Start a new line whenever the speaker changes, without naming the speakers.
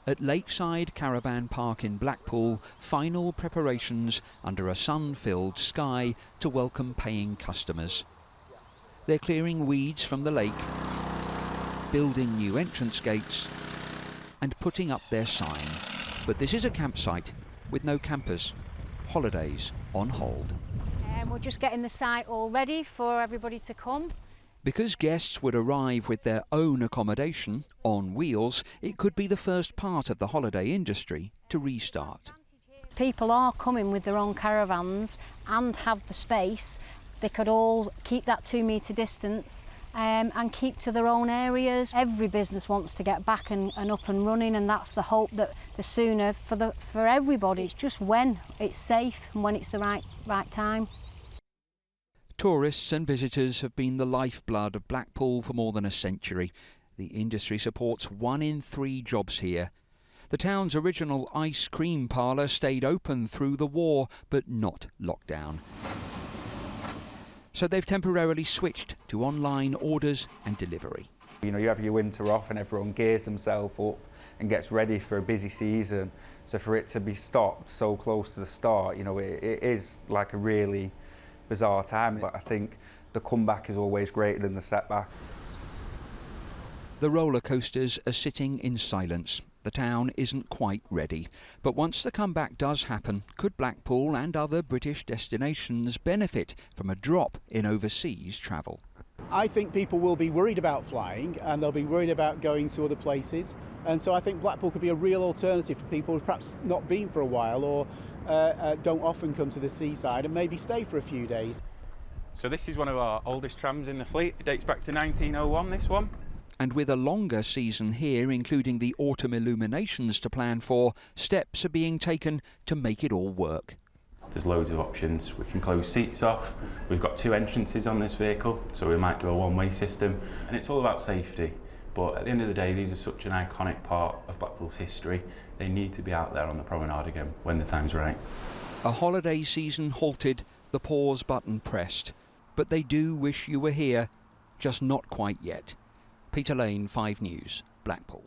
At Lakeside Caravan Park in Blackpool, final preparations under a sun-filled sky to welcome paying customers. They're clearing weeds from the lake, building new entrance gates and putting up their sign. But this is a campsite with no campers. Holidays on hold.
We're just getting the site all ready for everybody to come.
Because guests would arrive with their own accommodation on wheels, it could be the first part of the holiday industry to restart.
People are coming with their own caravans and have the space. They could all keep that 2 metre distance and keep to their own areas. Every business wants to get back and up and running, and that's the hope, that the sooner for everybody. It's just when it's safe and when it's the right time.
Tourists and visitors have been the lifeblood of Blackpool for more than a century. The industry supports 1 in 3 jobs here. The town's original ice cream parlour stayed open through the war, but not lockdown. So they've temporarily switched to online orders and delivery.
You know, you have your winter off and everyone gears themselves up and gets ready for a busy season. So for it to be stopped so close to the start, you know, it is like a really bizarre time, but I think the comeback is always greater than the setback.
The roller coasters are sitting in silence. The town isn't quite ready. But once the comeback does happen, could Blackpool and other British destinations benefit from a drop in overseas travel?
I think people will be worried about flying and they'll be worried about going to other places. And so I think Blackpool could be a real alternative for people who've perhaps not been for a while or don't often come to the seaside and maybe stay for a few days.
So this is one of our oldest trams in the fleet. It dates back to 1901, this one.
And with a longer season here, including the autumn illuminations to plan for, steps are being taken to make it all work.
There's loads of options. We can close seats off. We've got 2 entrances on this vehicle, so we might do a one-way system. And it's all about safety. But at the end of the day, these are such an iconic part of Blackpool's history. They need to be out there on the promenade again when the time's right.
A holiday season halted, the pause button pressed. But they do wish you were here, just not quite yet. Peter Lane, 5 News, Blackpool.